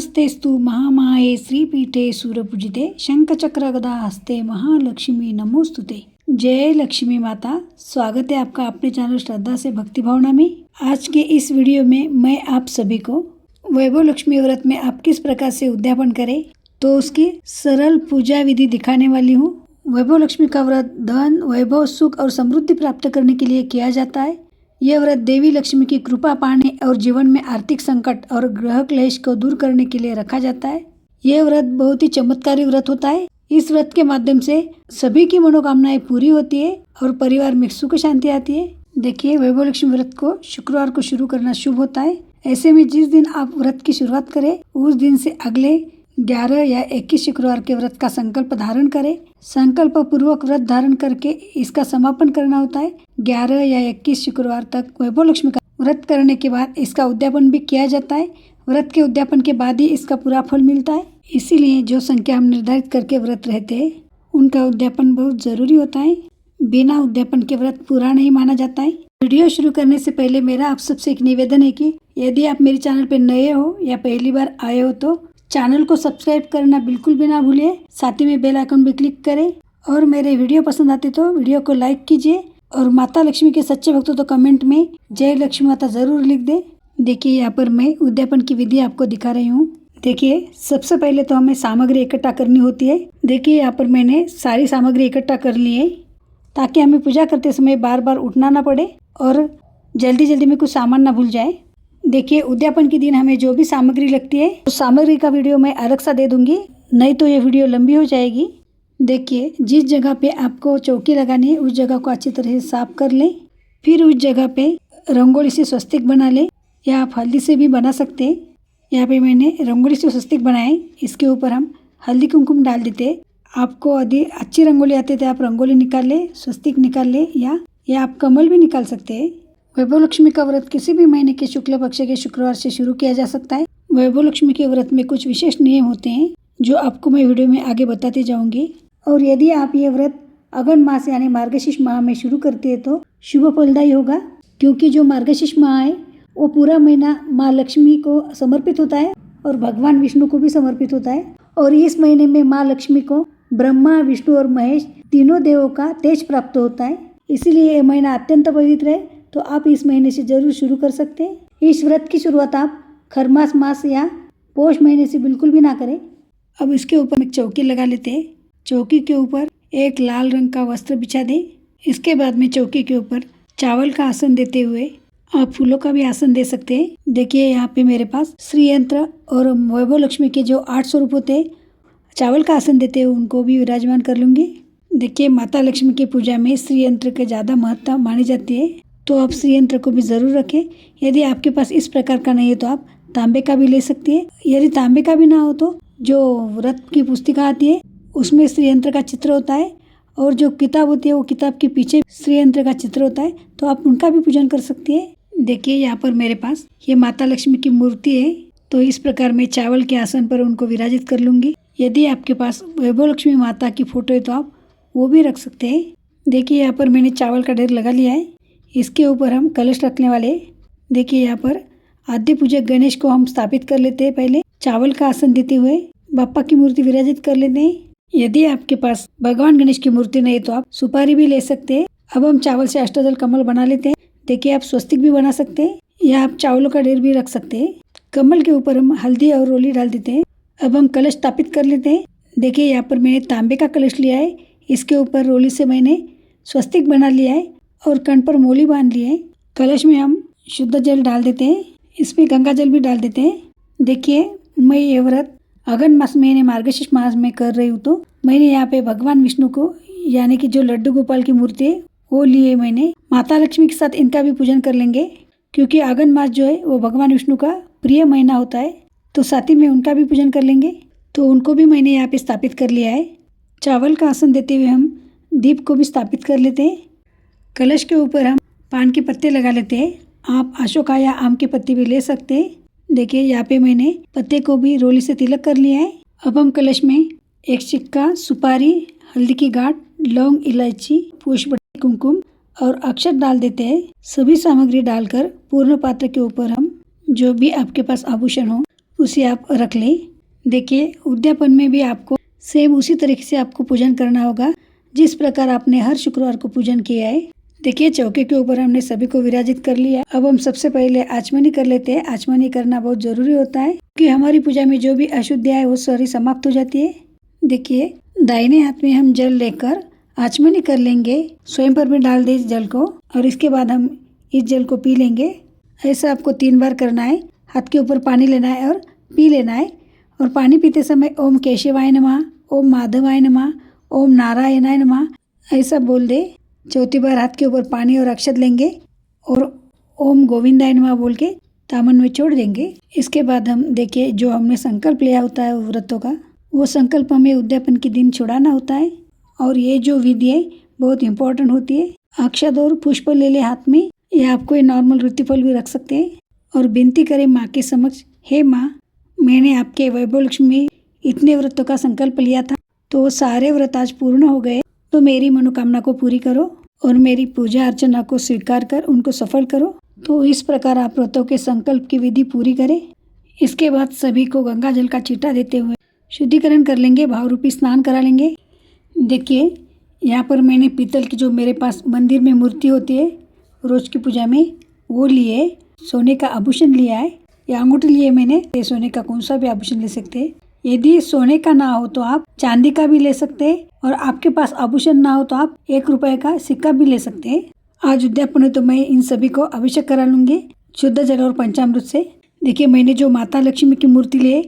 नमस्तेस्तु महामाये श्रीपीठे सूरपूजिते शंखचक्र हस्ते महालक्ष्मी नमोस्तुते। जय लक्ष्मी माता। स्वागत है आपका अपने चैनल श्रद्धा से भक्ति भावना में। आज के इस वीडियो में मैं आप सभी को वैभव लक्ष्मी व्रत में आप किस प्रकार से उद्यापन करें तो उसकी सरल पूजा विधि दिखाने वाली हूँ। वैभव लक्ष्मी का व्रत धन, वैभव, सुख और समृद्धि प्राप्त करने के लिए किया जाता है। यह व्रत देवी लक्ष्मी की कृपा पाने और जीवन में आर्थिक संकट और ग्रह क्लेश को दूर करने के लिए रखा जाता है। यह व्रत बहुत ही चमत्कारी व्रत होता है। इस व्रत के माध्यम से सभी की मनोकामनाएं पूरी होती है और परिवार में सुख शांति आती है। देखिए, वैभव लक्ष्मी व्रत को शुक्रवार को शुरू करना शुभ होता है। ऐसे में जिस दिन आप व्रत की शुरुआत करें उस दिन से अगले 11 या 21 शुक्रवार के व्रत का संकल्प धारण करें। संकल्प पूर्वक व्रत धारण करके इसका समापन करना होता है। 11 या 21 शुक्रवार तक वैभव लक्ष्मी का व्रत करने के बाद इसका उद्यापन भी किया जाता है। व्रत के उद्यापन के बाद ही इसका पूरा फल मिलता है। इसीलिए जो संख्या हम निर्धारित करके व्रत रहते हैं उनका उद्यापन बहुत जरूरी होता है। बिना उद्यापन के व्रत पूरा नहीं माना जाता है। वीडियो शुरू करने से पहले मेरा आप सबसे एक निवेदन है कि यदि आप मेरे चैनल पर नए हो या पहली बार आए हो तो चैनल को सब्सक्राइब करना बिल्कुल भी ना भूलिए। साथ ही में बेल आइकन भी क्लिक करें और मेरे वीडियो पसंद आते तो वीडियो को लाइक कीजिए और माता लक्ष्मी के सच्चे भक्तों तो कमेंट में जय लक्ष्मी माता जरूर लिख दे। देखिए, यहाँ पर मैं उद्यापन की विधि आपको दिखा रही हूँ। देखिए, सबसे पहले तो हमें सामग्री इकट्ठा करनी होती है। देखिए, यहाँ पर मैंने सारी सामग्री इकट्ठा कर ली है ताकि हमें पूजा करते समय बार बार उठना ना पड़े और जल्दी जल्दी में कुछ सामान ना भूल जाए। देखिए, उद्यापन के दिन हमें जो भी सामग्री लगती है उस सामग्री का वीडियो मैं अलग सा दे दूंगी, नहीं तो ये वीडियो लंबी हो जाएगी। देखिए, जिस जगह पे आपको चौकी लगानी है उस जगह को अच्छी तरह से साफ कर लें। फिर उस जगह पे रंगोली से स्वस्तिक बना लें या आप हल्दी से भी बना सकते हैं। यहाँ पे मैंने रंगोली से स्वस्तिक बनाए। इसके ऊपर हम हल्दी कुमकुम डाल देते। आपको यदि अच्छी रंगोली आती है तो आप रंगोली निकाल ले, स्वस्तिक निकाल ले या आप कमल भी निकाल सकते हैं। वैभव लक्ष्मी का व्रत किसी भी महीने के शुक्ल पक्ष के शुक्रवार से शुरू किया जा सकता है। वैभव लक्ष्मी के व्रत में कुछ विशेष नियम होते हैं जो आपको मैं वीडियो में आगे बताती जाऊंगी। और यदि आप ये व्रत अगन मास यानी मार्गशीर्ष माह में शुरू करते हैं तो शुभ फलदायी होगा, क्योंकि जो मार्गशीर्ष माह है वो पूरा महीना माँ लक्ष्मी को समर्पित होता है और भगवान विष्णु को भी समर्पित होता है। और इस महीने में माँ लक्ष्मी को ब्रह्मा, विष्णु और महेश तीनों देवों का तेज प्राप्त होता है। इसीलिए ये महीना अत्यंत पवित्र है। तो आप इस महीने से जरूर शुरू कर सकते हैं। इस व्रत की शुरुआत आप खरमास मास या पोष महीने से बिल्कुल भी ना करें। अब इसके ऊपर एक चौकी लगा लेते हैं। चौकी के ऊपर एक लाल रंग का वस्त्र बिछा दें। इसके बाद में चौकी के ऊपर चावल का आसन देते हुए आप फूलों का भी आसन दे सकते हैं। देखिए, यहाँ पे मेरे पास श्री यंत्र और वैभव लक्ष्मी के जो 8 स्वरूप होते हैं चावल का आसन देते हुए उनको भी विराजमान कर लूँगी। देखिए, माता लक्ष्मी की पूजा में श्री यंत्र के ज़्यादा महत्ता मानी जाती है, तो आप श्री यंत्र को भी ज़रूर रखें। यदि आपके पास इस प्रकार का नहीं है तो आप तांबे का भी ले सकते हैं। यदि तांबे का भी ना हो तो जो व्रत की पुस्तिका आती है उसमें श्री यंत्र का चित्र होता है और जो किताब होती है वो किताब के पीछे श्री यंत्र का चित्र होता है, तो आप उनका भी पूजन कर सकते हैं। देखिए, यहाँ पर मेरे पास ये माता लक्ष्मी की मूर्ति है, तो इस प्रकार मैं चावल के आसन पर उनको विराजित कर लूँगी। यदि आपके पास वैभव लक्ष्मी माता की फोटो है तो आप वो भी रख सकते हैं। देखिए, यहाँ पर मैंने चावल का ढेर लगा लिया है। इसके ऊपर हम कलश रखने वाले। देखिए, यहाँ पर आद्य पूजक गणेश को हम स्थापित कर लेते हैं। पहले चावल का आसन देते हुए बाप्पा की मूर्ति विराजित कर लेते हैं। यदि आपके पास भगवान गणेश की मूर्ति नहीं तो आप सुपारी भी ले सकते हैं। अब हम चावल से अष्टदल कमल बना लेते हैं। देखिए, आप स्वस्तिक भी बना सकते हैं या आप चावलों का ढेर भी रख सकते हैं। कमल के ऊपर हम हल्दी और रोली डाल देते हैं। अब हम कलश स्थापित कर लेते हैं। देखिए, यहाँ पर मैंने तांबे का कलश लिया है। इसके ऊपर रोली से मैंने स्वस्तिक बना लिया है और कण पर मोली बांध ली है। कलश में हम शुद्ध जल डाल देते हैं। इसमें गंगा जल भी डाल देते हैं। देखिए, मैं ये व्रत अगन मास महीने मार्गशीर्ष मास में कर रही हूँ, तो मैंने यहाँ पे भगवान विष्णु को यानी कि जो लड्डू गोपाल की मूर्ति है वो लिए। मैंने माता लक्ष्मी के साथ इनका भी पूजन कर लेंगे, क्योंकि अगन मास जो है वो भगवान विष्णु का प्रिय महीना होता है, तो साथ ही में उनका भी पूजन कर लेंगे। तो उनको भी मैंने यहाँ पे स्थापित कर लिया है। चावल का आसन देते हुए हम दीप को भी स्थापित कर लेते हैं। कलश के ऊपर हम पान के पत्ते लगा लेते हैं। आप अशोका या आम के पत्ते भी ले सकते हैं। देखिए, यहाँ पे मैंने पत्ते को भी रोली से तिलक कर लिया है। अब हम कलश में एक सिक्का, सुपारी, हल्दी की गांठ, लौंग, इलायची, पुष्प, कुमकुम और अक्षत डाल देते हैं। सभी सामग्री डालकर पूर्ण पात्र के ऊपर हम जो भी आपके पास आभूषण हो उसे आप रख लें। देखिए उद्यापन में भी आपको सेम उसी तरीके से आपको पूजन करना होगा जिस प्रकार आपने हर शुक्रवार को पूजन किया है। देखिए चौके के ऊपर हमने सभी को विराजित कर लिया। अब हम सबसे पहले आचमनी कर लेते हैं। आचमनी करना बहुत जरूरी होता है कि हमारी पूजा में जो भी अशुद्धियाँ है वो सारी समाप्त हो जाती है। देखिए दाहिने हाथ में हम जल लेकर आचमनी कर लेंगे। स्वयं पर भी डाल दे जल को और इसके बाद हम इस जल को पी लेंगे। ऐसा आपको 3 बार करना है। हाथ के ऊपर पानी लेना है और पी लेना है। और पानी पीते समय ओम केशवाय नमः, ओम माधवाय नमः, ओम नारायणाय नमः ऐसा बोल दे। चौथी बार हाथ के ऊपर पानी और अक्षत लेंगे और ओम गोविंदाय नमः बोल के दामन में छोड़ देंगे। इसके बाद हम देखिए जो हमने संकल्प लिया होता है व्रतों का, वो संकल्प हमें उद्यापन के दिन छुड़ाना होता है। और ये जो विधि है बहुत इम्पोर्टेंट होती है। अक्षत और पुष्प ले ले हाथ में, या आप कोई नॉर्मल ऋतुफल भी रख सकते हैं और विनती करें माँ के समक्ष, हे माँ मैंने आपके वैभव लक्ष्मी में इतने व्रतों का संकल्प लिया था, तो सारे व्रत आज पूर्ण हो गए, तो मेरी मनोकामना को पूरी करो और मेरी पूजा अर्चना को स्वीकार कर उनको सफल करो। तो इस प्रकार आप व्रतों के संकल्प की विधि पूरी करें। इसके बाद सभी को गंगा जल का छींटा देते हुए शुद्धिकरण कर लेंगे, भाव रूपी स्नान करा लेंगे। देखिए यहाँ पर मैंने पीतल की जो मेरे पास मंदिर में मूर्ति होती है रोज की पूजा में, वो लिए सोने का आभूषण लिया है या अंगूठी लिए मैंने। ये सोने का कौन सा भी आभूषण ले सकते हैं। यदि सोने का ना हो तो आप चांदी का भी ले सकते हैं और आपके पास आभूषण ना हो तो आप 1 रुपए का सिक्का भी ले सकते हैं। आज उद्यापन है तो मैं इन सभी को अभिषेक करा लूंगी शुद्ध जल और पंचामृत से। देखिए मैंने जो माता लक्ष्मी की मूर्ति ली है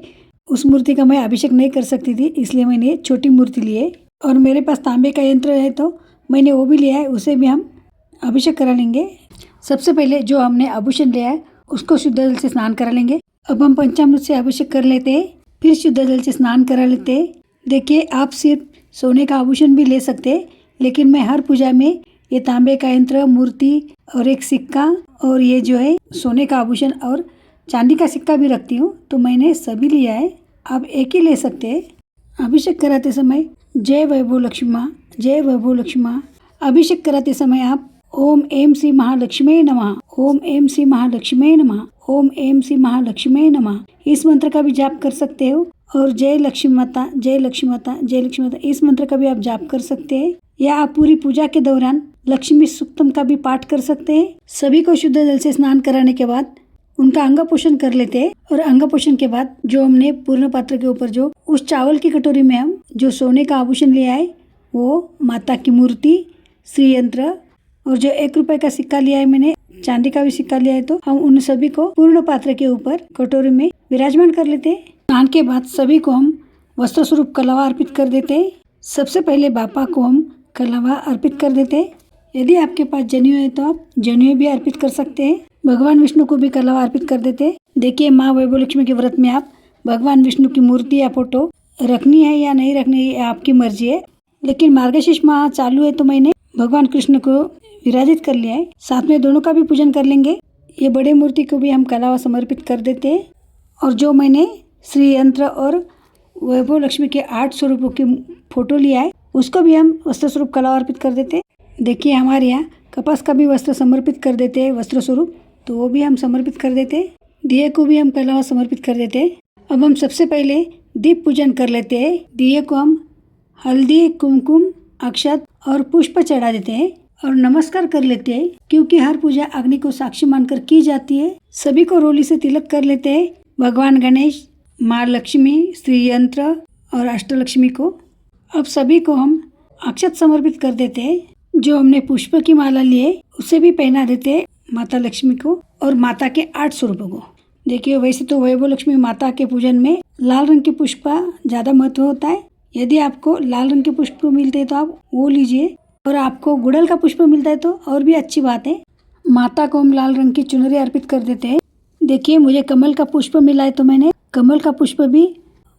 उस मूर्ति का मैं अभिषेक नहीं कर सकती थी, इसलिए मैंने छोटी मूर्ति ली है। और मेरे पास तांबे का यंत्र है तो मैंने वो भी लिया है, उसे भी हम अभिषेक करा लेंगे। सबसे पहले जो हमने आभूषण लिया है उसको शुद्ध जल से स्नान करा लेंगे। अब हम पंचामृत से अभिषेक कर लेते हैं, फिर शुद्ध जल से स्नान करा लेते हैं। देखिए आप सिर्फ सोने का आभूषण भी ले सकते हैं, लेकिन मैं हर पूजा में ये तांबे का यंत्र, मूर्ति और एक सिक्का और ये जो है सोने का आभूषण और चांदी का सिक्का भी रखती हूँ, तो मैंने सभी लिया है। आप एक ही ले सकते हैं। अभिषेक कराते समय जय वैभव लक्ष्मी माँ, जय वैभव लक्ष्मी माँ। अभिषेक कराते समय आप ओम एम श्री महालक्ष्मी नमः, ओम एम श्री महालक्ष्मी नमः, ओम एम श्री महालक्ष्मी नमः इस मंत्र का भी जाप कर सकते हो। और जय लक्ष्मी माता, जय लक्ष्मी माता, जय लक्ष्मी माता इस मंत्र का भी आप जाप कर सकते हैं। या आप पूरी पूजा के दौरान लक्ष्मी सूक्तम का भी पाठ कर सकते हैं। सभी को शुद्ध जल से स्नान कराने के बाद उनका अंग पोषण कर लेते हैं। और अंग पोषण के बाद जो हमने पूर्ण पात्र के ऊपर जो उस चावल की कटोरी में हम जो सोने का आभूषण लिया है, वो माता की मूर्ति, श्री यंत्र और जो 1 रुपए का सिक्का लिया है मैंने, चांदी का भी सिक्का लिया है, तो हम उन सभी को पूर्ण पात्र के ऊपर कटोरी में विराजमान कर लेते हैं। स्नान के बाद सभी को हम वस्त्र स्वरूप कलवा अर्पित कर देते हैं। सबसे पहले बापा को हम कलवा अर्पित कर देते हैं। यदि आपके पास जनेऊ है तो आप जनेऊ भी अर्पित कर सकते हैं। भगवान विष्णु को भी कलवा अर्पित कर देते हैं। देखिए माँ वैभव लक्ष्मी के व्रत में आप भगवान विष्णु की मूर्ति या फोटो रखनी है या नहीं रखनी है आपकी मर्जी है, लेकिन मार्गशीर्ष माह चालू है तो मैंने भगवान कृष्ण को विराजित कर लिया है। साथ में दोनों का भी पूजन कर लेंगे। ये बड़े मूर्ति को भी हम कलवा समर्पित कर देते हैं। और जो मैंने श्री यंत्र और वैभव लक्ष्मी के 8 स्वरूपों की फोटो लिया है उसको भी हम वस्त्र स्वरूप कलवा अर्पित कर देते हैं। देखिए हमारे यहाँ कपास का भी वस्त्र समर्पित कर देते हैं वस्त्र स्वरूप, तो वो भी हम समर्पित कर देते हैं। दिए को भी हम कलवा समर्पित कर देते हैं। अब हम सबसे पहले दीप पूजन कर लेते हैं। दिए को हम हल्दी, कुमकुम, अक्षत और पुष्प चढ़ा देते हैं और नमस्कार कर लेते हैं, क्योंकि हर पूजा अग्नि को साक्षी मानकर की जाती है। सभी को रोली से तिलक कर लेते हैं। भगवान गणेश, माँ लक्ष्मी, श्री यंत्र और अष्टलक्ष्मी को। अब सभी को हम अक्षत समर्पित कर देते हैं। जो हमने पुष्प की माला ली है उसे भी पहना देते हैं माता लक्ष्मी को और माता के 8 स्वरूपों को। देखिए वैसे तो वैभव लक्ष्मी माता के पूजन में लाल रंग के पुष्प का ज़्यादा महत्व होता है। यदि आपको लाल रंग के पुष्प मिलते हैं तो आप वो लीजिए, और आपको गुड़हल का पुष्प मिलता है तो और भी अच्छी बात है। माता को हम लाल रंग की चुनरी अर्पित कर देते हैं। देखिए मुझे कमल का पुष्प मिला है तो मैंने कमल का पुष्प भी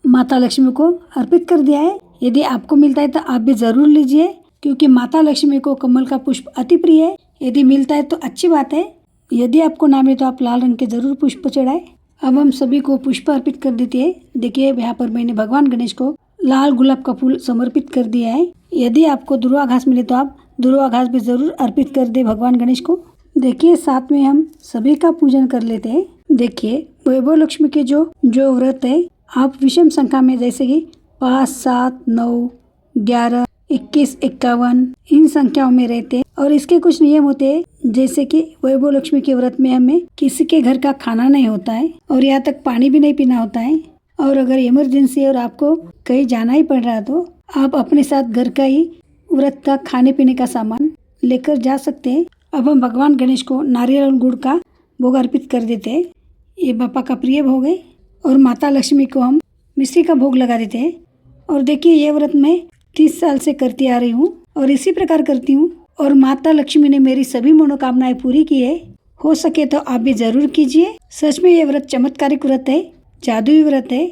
माता लक्ष्मी को अर्पित कर दिया है। यदि आपको मिलता है तो आप भी ज़रूर लीजिए, क्योंकि माता लक्ष्मी को कमल का पुष्प अति प्रिय है। यदि मिलता है तो अच्छी बात है, यदि आपको ना मिले तो आप लाल रंग के जरूर पुष्प चढ़ाए। अब हम सभी को पुष्प अर्पित कर देते हैं। देखिए यहाँ पर मैंने भगवान गणेश को लाल गुलाब का फूल समर्पित कर दिया है। यदि आपको दुर्वा घास मिले तो आप दुर्वा घास भी जरूर अर्पित कर दे भगवान गणेश को। देखिए साथ में हम सभी का पूजन कर लेते हैं। देखिए वैभव लक्ष्मी के जो व्रत है आप विषम संख्या में जैसे कि 5, 7, 9, 11, 21, 51 इन संख्याओं में रहते और इसके कुछ नियम होते हैं जैसे कि वैभव लक्ष्मी के व्रत में हमें किसी के घर का खाना नहीं होता है और यहाँ तक पानी भी नहीं पीना होता है। और अगर इमरजेंसी है और आपको कहीं जाना ही पड़ रहा है तो आप अपने साथ घर का ही व्रत का खाने पीने का सामान लेकर जा सकते हैं। अब हम भगवान गणेश को नारियल और गुड़ का भोग अर्पित कर देते हैं। ये बापा का प्रिय भोग है। और माता लक्ष्मी को हम मिश्री का भोग लगा देते हैं। और देखिए ये व्रत मैं 30 साल से करती आ रही हूँ और इसी प्रकार करती हूँ और माता लक्ष्मी ने मेरी सभी मनोकामनाएं पूरी की है। हो सके तो आप भी जरूर कीजिए। सच में ये व्रत चमत्कारिक व्रत है, जादुई व्रत है।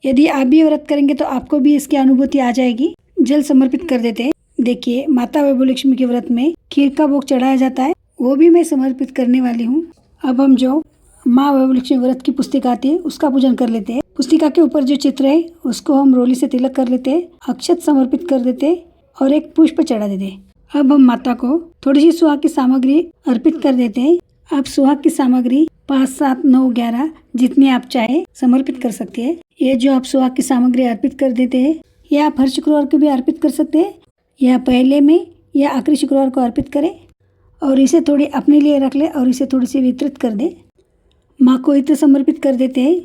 यदि आप भी व्रत करेंगे तो आपको भी इसकी अनुभूति आ जाएगी। जल समर्पित कर देते हैं। देखिए माता वैभव लक्ष्मी के व्रत में खीर का भोग चढ़ाया जाता है, वो भी मैं समर्पित करने वाली हूँ। अब हम जो माँ वैभव लक्ष्मी व्रत की पुस्तिका आती है उसका पूजन कर लेते हैं। पुस्तिका के ऊपर जो चित्र है उसको हम रोली से तिलक कर लेते हैं, अक्षत समर्पित कर देते हैं और एक पुष्प चढ़ा देते हैं। अब हम माता को थोड़ी सी सुहाग की सामग्री अर्पित कर देते हैं। आप सुहाग की सामग्री 5, 7, 9, 11 जितनी आप चाहे समर्पित कर सकते हैं। ये जो आप सुहाग की सामग्री अर्पित कर देते हैं ये आप हर शुक्रवार को भी अर्पित कर सकते हैं या पहले में या आखिरी शुक्रवार को अर्पित करें और इसे थोड़ी अपने लिए रख ले और इसे थोड़ी सी वितरित कर दे। माँ को इत्र समर्पित कर देते हैं।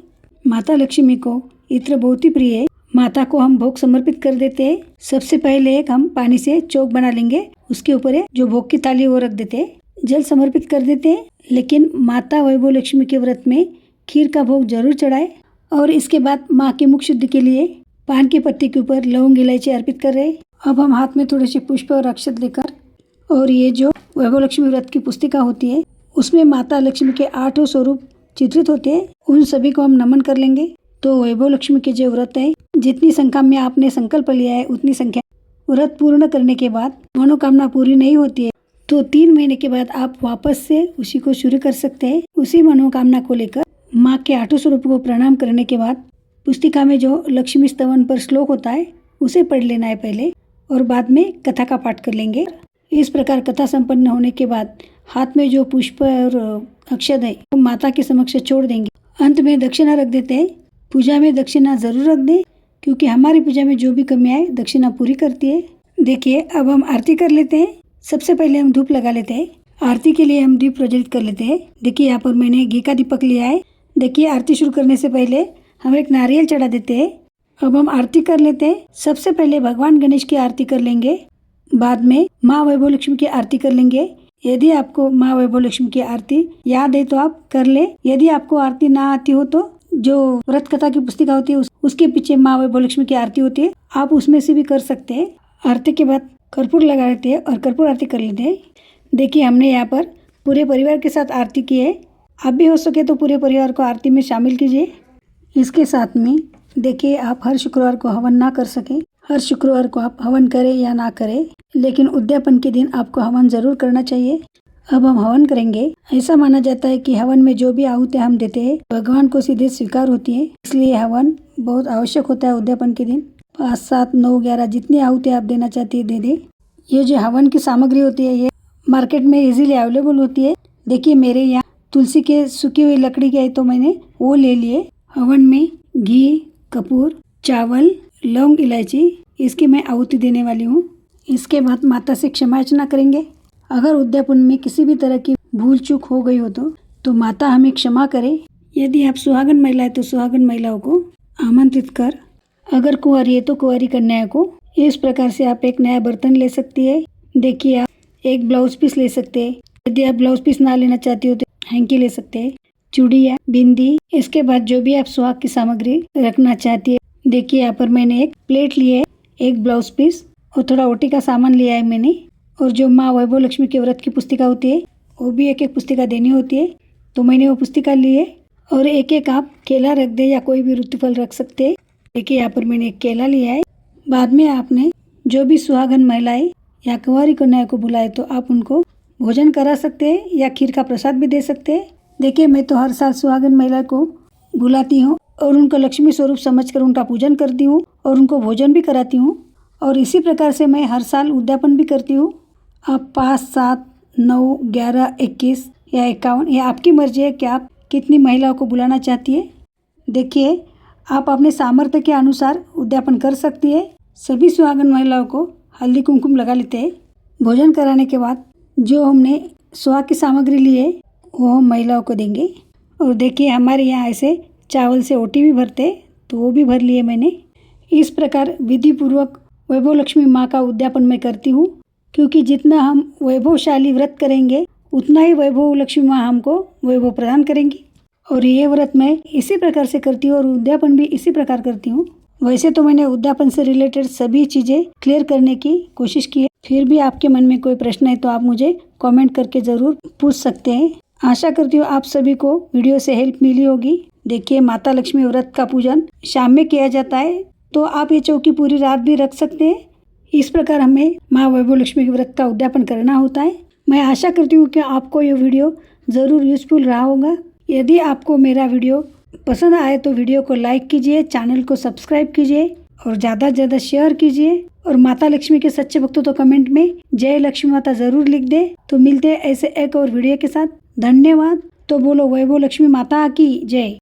माता लक्ष्मी को इत्र बहुत ही प्रिय है। माता को हम भोग समर्पित कर देते हैं। सबसे पहले एक हम पानी से चौक बना लेंगे, उसके ऊपर जो भोग की थाली वो रख देते हैं, जल समर्पित कर देते हैं। लेकिन माता वैभव लक्ष्मी के व्रत में खीर का भोग जरूर चढ़ाए। और इसके बाद माँ की मुख शुद्धि के लिए पान की पत्ती के ऊपर लौंग इलायची अर्पित कर रहे हैं। अब हम हाथ में थोड़े से पुष्प और अक्षत लेकर और ये जो वैभव लक्ष्मी व्रत की पुस्तिका होती है उसमें माता लक्ष्मी के 8 स्वरूप चित्रित होते हैं, उन सभी को हम नमन कर लेंगे। तो वैभव लक्ष्मी के जो व्रत है जितनी संख्या में आपने संकल्प लिया है उतनी संख्या व्रत पूर्ण करने के बाद मनोकामना पूरी नहीं होती है तो 3 महीने के बाद आप वापस से उसी को शुरू कर सकते हैं। उसी मनोकामना को लेकर माँ के 8 स्वरूप को प्रणाम करने के बाद पुस्तिका में जो लक्ष्मी स्तवन पर श्लोक होता है उसे पढ़ लेना है पहले और बाद में कथा का पाठ कर लेंगे। इस प्रकार कथा संपन्न होने के बाद हाथ में जो पुष्प और अक्षत है वो माता के समक्ष छोड़ देंगे। अंत में दक्षिणा रख देते हैं। पूजा में दक्षिणा जरूर रख दें क्योंकि हमारी पूजा में जो भी कमियां है दक्षिणा पूरी करती है। देखिए अब हम आरती कर लेते हैं। सबसे पहले हम धूप लगा लेते हैं। आरती के लिए हम दीप प्रज्वलित कर लेते हैं। देखिए यहाँ पर मैंने घी का दीपक लिया है। देखिए आरती शुरू करने से पहले हम एक नारियल चढ़ा देते हैं। अब हम आरती कर लेते हैं। सबसे पहले भगवान गणेश की आरती कर लेंगे, बाद में माँ वैभव लक्ष्मी की आरती कर लेंगे। यदि आपको माँ वैभव लक्ष्मी की आरती याद है तो आप कर ले। यदि आपको आरती ना आती हो तो जो व्रत कथा की पुस्तिका होती है उसके पीछे माँ वैभव लक्ष्मी की आरती होती है, आप उसमें से भी कर सकते हैं। आरती के बाद कर्पूर लगा लेते हैं और कर्पूर आरती कर लेते हैं। देखिए हमने यहाँ पर पूरे परिवार के साथ आरती की है। आप भी हो सके तो पूरे परिवार को आरती में शामिल कीजिए। इसके साथ में देखिए आप हर शुक्रवार को हवन ना कर सके, हर शुक्रवार को आप हवन करें या ना करें, लेकिन उद्यापन के दिन आपको हवन जरूर करना चाहिए। अब हम हवन करेंगे। ऐसा माना जाता है कि हवन में जो भी आहुतियाँ हम देते हैं भगवान को सीधे स्वीकार होती है, इसलिए हवन बहुत आवश्यक होता है उद्यापन के दिन। 5, 7, 9, 11 जितनी आहुतियाँ आप देना चाहती है दे दे। ये जो हवन की सामग्री होती है ये मार्केट में इजीली अवेलेबल होती है। देखिए मेरे यहाँ तुलसी के सूखी हुई लकड़ी के है तो मैंने वो ले लिए। हवन में घी, कपूर, चावल, लौंग, इलायची इसकी मैं आहुति देने वाली हूँ। इसके बाद माता से क्षमा याचना करेंगे। अगर उद्यापन में किसी भी तरह की भूल चूक हो गई हो तो माता हमें क्षमा करे। यदि आप सुहागन महिला है तो सुहागन महिलाओं को आमंत्रित कर, अगर कुंवारी है तो कुंवारी कन्या को। इस प्रकार से आप एक नया बर्तन ले सकती है। देखिए आप एक ब्लाउज पीस ले सकते हैं। यदि आप ब्लाउज पीस ना लेना चाहती हो तो हैंकी ले सकते हैं, चूड़िया, बिंदी। इसके बाद जो भी आप सुहाग की सामग्री रखना चाहती है। देखिए यहाँ पर मैंने एक प्लेट ली है, एक ब्लाउज पीस और थोड़ा ओटी का सामान लिया है मैंने। और जो माँ वैभव लक्ष्मी के व्रत की पुस्तिका होती है वो भी एक एक पुस्तिका देनी होती है तो मैंने वो पुस्तिका ली है। और एक एक आप केला रख दे या कोई भी ऋतु फल रख सकते हैं। देखिए यहाँ पर मैंने एक केला लिया है। बाद में आपने जो भी सुहागन महिलाएं या कुंवारी कन्या को बुलाए तो आप उनको भोजन करा सकते हैं या खीर का प्रसाद भी दे सकते हैं। देखिए मैं तो हर साल सुहागन महिला को बुलाती हूँ और उनको लक्ष्मी स्वरूप समझकर उनका पूजन करती हूँ और उनको भोजन भी कराती हूँ। और इसी प्रकार से मैं हर साल उद्यापन भी करती हूँ। आप 5, 7, 9, 11, 21 या 51 ये आपकी मर्जी है कि आप कितनी महिलाओं को बुलाना चाहती है। देखिए, आप अपने सामर्थ्य के अनुसार उद्यापन कर सकती है। सभी सुहागन महिलाओं को हल्दी कुमकुम लगा लेते हैं। भोजन कराने के बाद जो हमने सुहाग की सामग्री ली है वो हम महिलाओं को देंगे। और देखिए, हमारे यहाँ ऐसे चावल से ओटी भी भरते, तो वो भी भर लिए मैंने। इस प्रकार विधि पूर्वक वैभव लक्ष्मी माँ का उद्यापन मैं करती हूँ, क्योंकि जितना हम वैभवशाली व्रत करेंगे उतना ही वैभव लक्ष्मी माँ हमको वैभव प्रदान करेंगी। और ये व्रत मैं इसी प्रकार से करती हूँ और उद्यापन भी इसी प्रकार करती हूँ। वैसे तो मैंने उद्यापन से रिलेटेड सभी चीज़ें क्लियर करने की कोशिश की है, फिर भी आपके मन में कोई प्रश्न है तो आप मुझे कमेंट करके ज़रूर पूछ सकते हैं। आशा करती हूँ आप सभी को वीडियो से हेल्प मिली होगी। देखिए, माता लक्ष्मी व्रत का पूजन शाम में किया जाता है, तो आप ये चौकी पूरी रात भी रख सकते हैं। इस प्रकार हमें माँ वैभव लक्ष्मी के व्रत का उद्यापन करना होता है। मैं आशा करती हूँ कि आपको ये वीडियो ज़रूर यूज़फुल रहा होगा। यदि आपको मेरा वीडियो पसंद आए तो वीडियो को लाइक कीजिए, चैनल को सब्सक्राइब कीजिए और ज़्यादा से ज़्यादा शेयर कीजिए। और माता लक्ष्मी के सच्चे भक्तों तो कमेंट में जय लक्ष्मी माता ज़रूर लिख दे। तो मिलते हैं ऐसे एक और वीडियो के साथ। धन्यवाद। तो बोलो वैभव लक्ष्मी माता की जय।